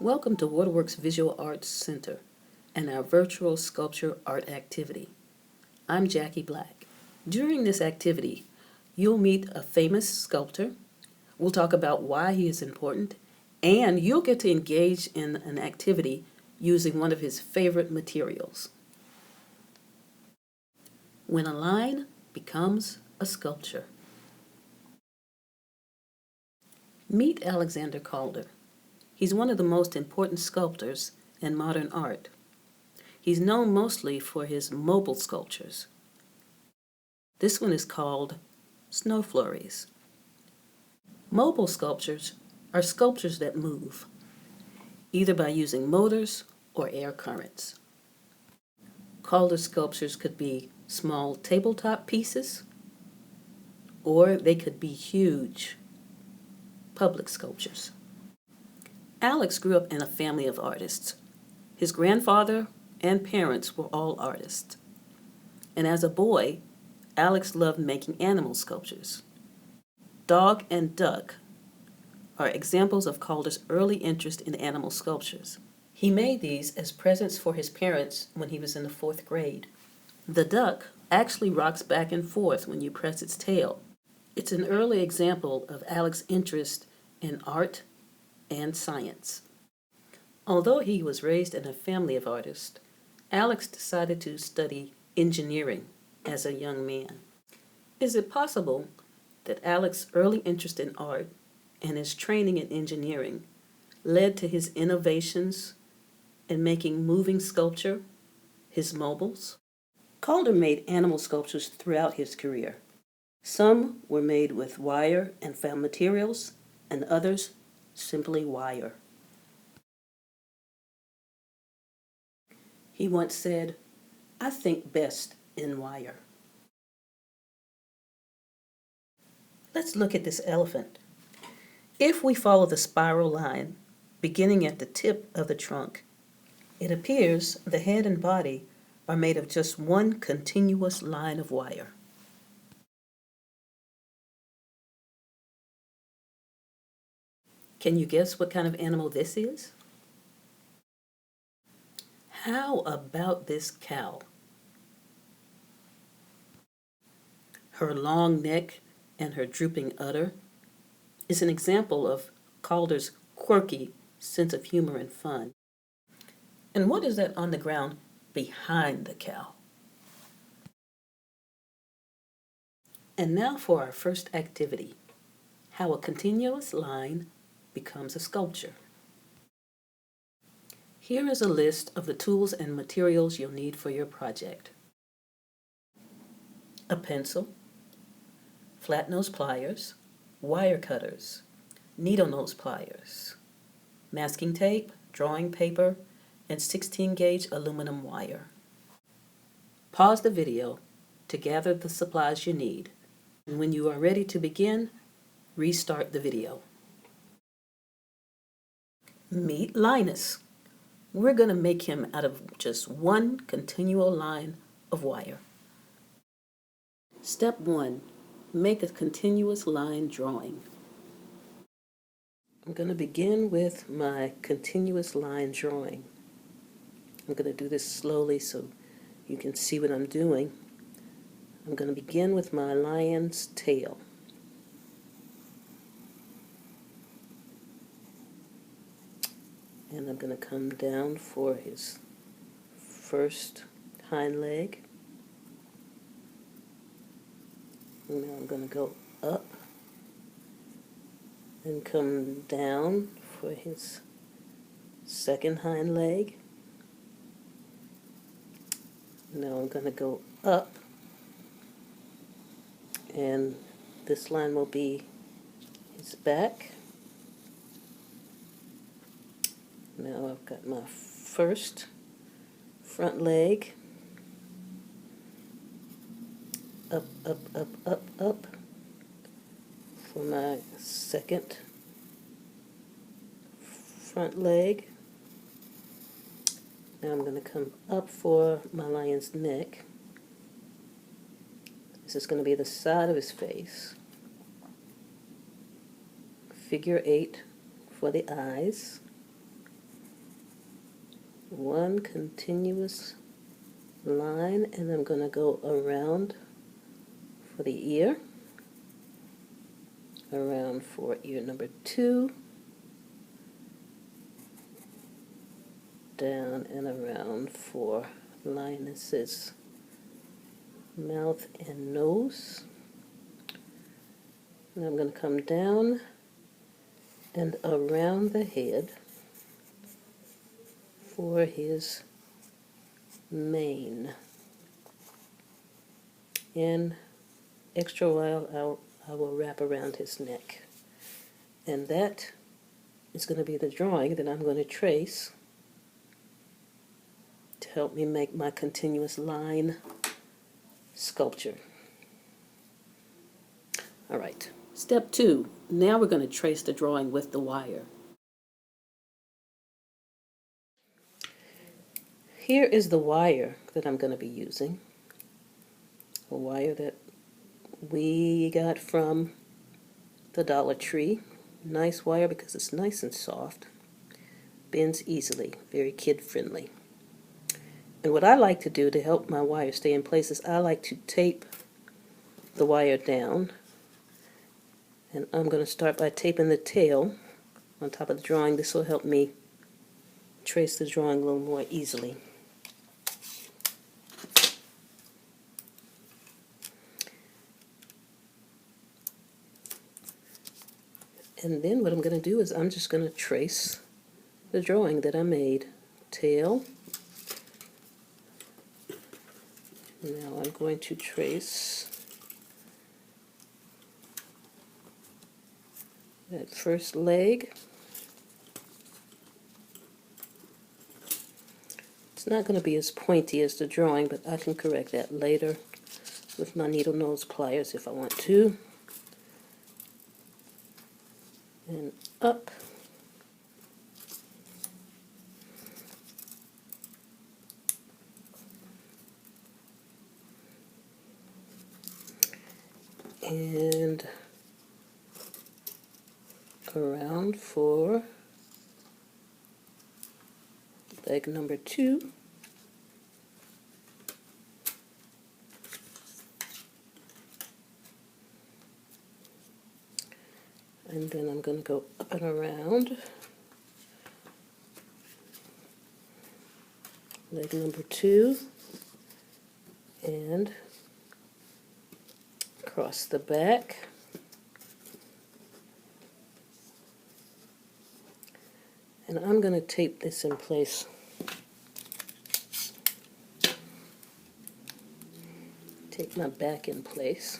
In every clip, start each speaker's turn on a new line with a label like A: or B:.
A: Welcome to Waterworks Visual Arts Center and our virtual sculpture art activity. I'm Jackie Black. During this activity, you'll meet a famous sculptor, we'll talk about why he is important, and you'll get to engage in an activity using one of his favorite materials. When a line becomes a sculpture. Meet Alexander Calder. He's one of the most important sculptors in modern art. He's known mostly for his mobile sculptures. This one is called Snow Flurries. Mobile sculptures are sculptures that move, either by using motors or air currents. Calder's sculptures could be small tabletop pieces, or they could be huge public sculptures. Alex grew up in a family of artists. His grandfather and parents were all artists. And as a boy, Alex loved making animal sculptures. Dog and duck are examples of Calder's early interest in animal sculptures. He made these as presents for his parents when he was in the 4th grade. The duck actually rocks back and forth when you press its tail. It's an early example of Alex's interest in art and science. Although he was raised in a family of artists, Alex decided to study engineering as a young man. Is it possible that Alex's early interest in art and his training in engineering led to his innovations in making moving sculpture, his mobiles? Calder made animal sculptures throughout his career. Some were made with wire and found materials, and others simply wire. He once said, "I think best in wire." Let's look at this elephant. If we follow the spiral line, beginning at the tip of the trunk, it appears the head and body are made of just one continuous line of wire. Can you guess what kind of animal this is? How about this cow? Her long neck and her drooping udder is an example of Calder's quirky sense of humor and fun. And what is that on the ground behind the cow? And now for our first activity, how a continuous line becomes a sculpture. Here is a list of the tools and materials you'll need for your project. A pencil, flat nose pliers, wire cutters, needle nose pliers, masking tape, drawing paper, and 16-gauge aluminum wire. Pause the video to gather the supplies you need, and when you are ready to begin, restart the video. Meet Linus. We're going to make him out of just one continual line of wire. Step 1. Make a continuous line drawing. I'm going to begin with my continuous line drawing. I'm going to do this slowly so you can see what I'm doing. I'm going to begin with my lion's tail. And I'm going to come down for his first hind leg. And now I'm going to go up and come down for his second hind leg. Now I'm going to go up, and this line will be his back. Now I've got my first front leg, up, up, up, up, up, for my second front leg. Now I'm going to come up for my lion's neck. This is going to be the side of his face. Figure 8 for the eyes. one continuous line, and I'm going to go around for the ear, around for ear number 2, down and around for Linus's mouth and nose. And I'm going to come down and around the head for his mane. And extra while I will wrap around his neck. And that is going to be the drawing that I'm going to trace to help me make my continuous line sculpture. All right, step 2. Now we're going to trace the drawing with the wire. Here is the wire that I'm going to be using. A wire that we got from the Dollar Tree. Nice wire because it's nice and soft. Bends easily, very kid-friendly. And what I like to do to help my wire stay in place is I like to tape the wire down. And I'm going to start by taping the tail on top of the drawing. This will help me trace the drawing a little more easily. And then what I'm going to do is I'm just going to trace the drawing that I made. Tail. Now I'm going to trace that first leg. It's not going to be as pointy as the drawing, but I can correct that later with my needle nose pliers if I want to. And up. And around for leg number 2. And then I'm going to go up and around leg number 2 and across the back. And I'm going to tape this in place. Take my back in place.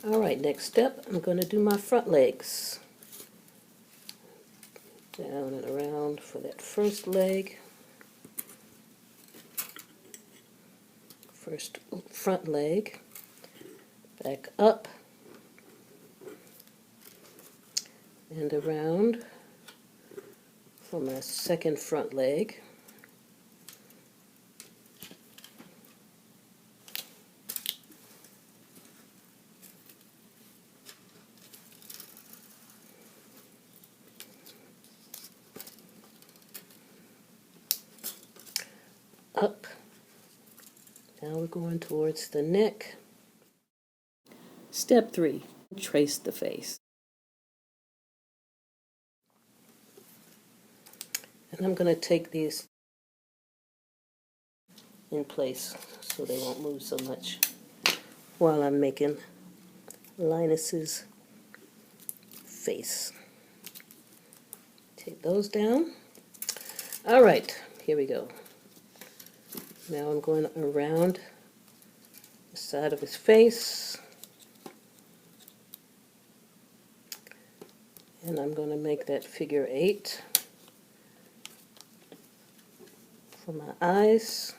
A: All right, next step, I'm going to do my front legs. Down and around for that first leg. First front leg. Back up. And around for my second front leg. Up. Now we're going towards the neck. Step 3, trace the face. And I'm going to take these in place so they won't move so much while I'm making Linus's face. Take those down. All right, here we go. Now I'm going around the side of his face. And I'm going to make that figure 8 for my eyes.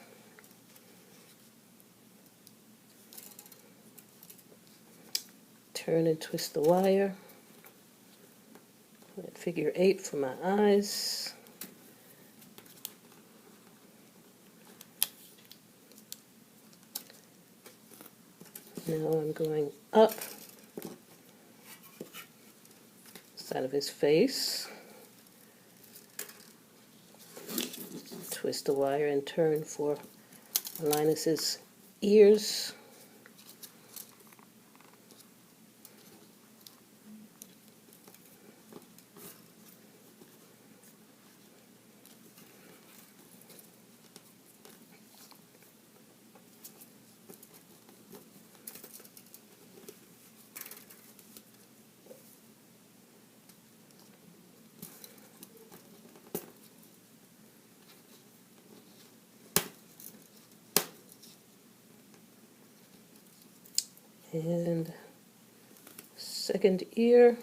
A: Turn and twist the wire. That figure 8 for my eyes. Now I'm going up the side of his face. twist the wire and turn for Linus's ears. And second ear.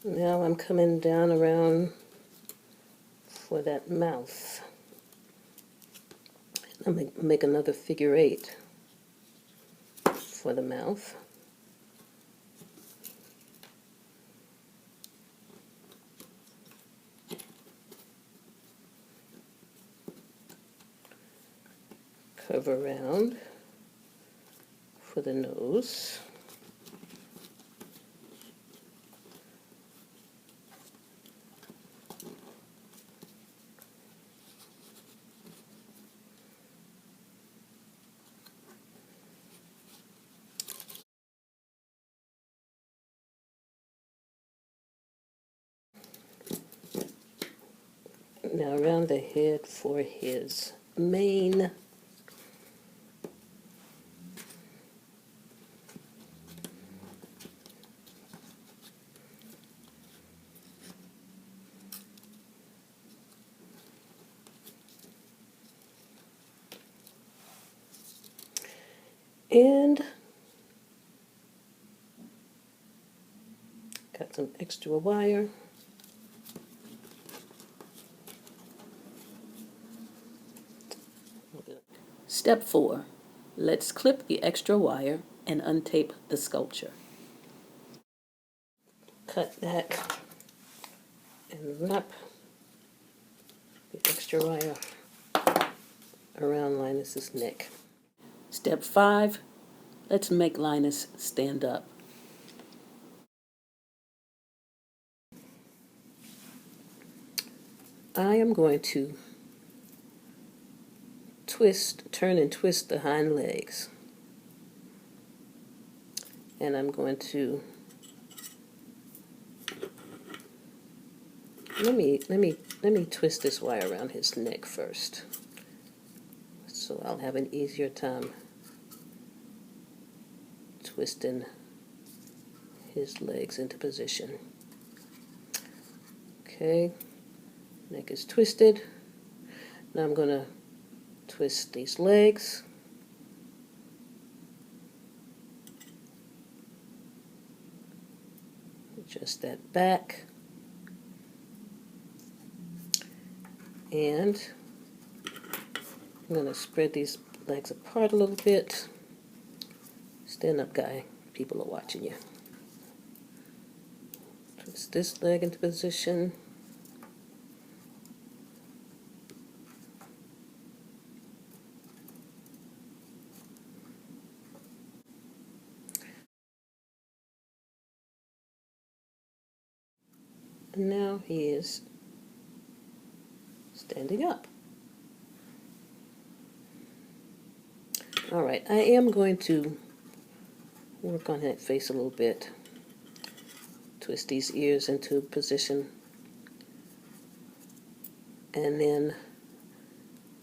A: Now I'm coming down around for that mouth. I'm going to make another figure 8 for the mouth. Curve around for the nose. Now around the head for his mane. And got some extra wire. Step 4. Let's clip the extra wire and untape the sculpture. Cut that and wrap the extra wire around Linus's neck. Step 5. Let's make Linus stand up. I am going to turn and twist the hind legs. And I'm going to let me twist this wire around his neck first, so I'll have an easier time twisting his legs into position. Okay, neck is twisted. Now I'm going to twist these legs. Adjust that back. And I'm going to spread these legs apart a little bit. Stand up, guy. People are watching you. Twist this leg into position. And now he is standing up. All right, I am going to work on that face a little bit. Twist these ears into position. And then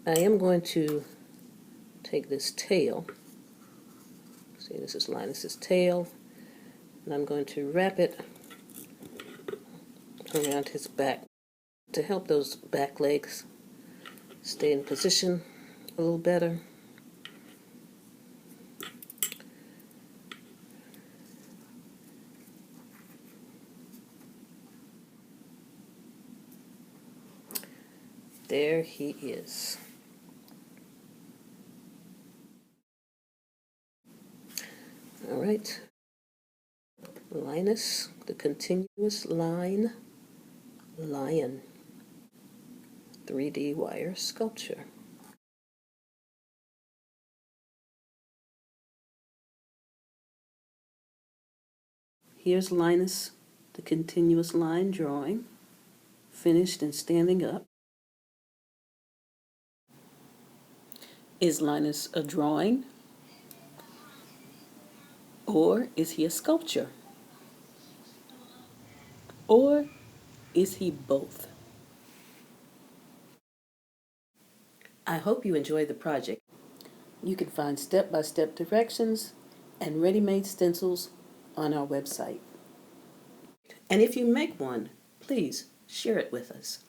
A: I am going to take this tail. See, this is Linus's tail. And I'm going to wrap it around his back to help those back legs stay in position a little better. There he is. All right. Linus, the continuous line, lion. 3D wire sculpture. Here's Linus, the continuous line drawing, finished and standing up. Is Linus a drawing? Or is he a sculpture? Or is he both? I hope you enjoyed the project. You can find step-by-step directions and ready-made stencils on our website. And if you make one, please share it with us.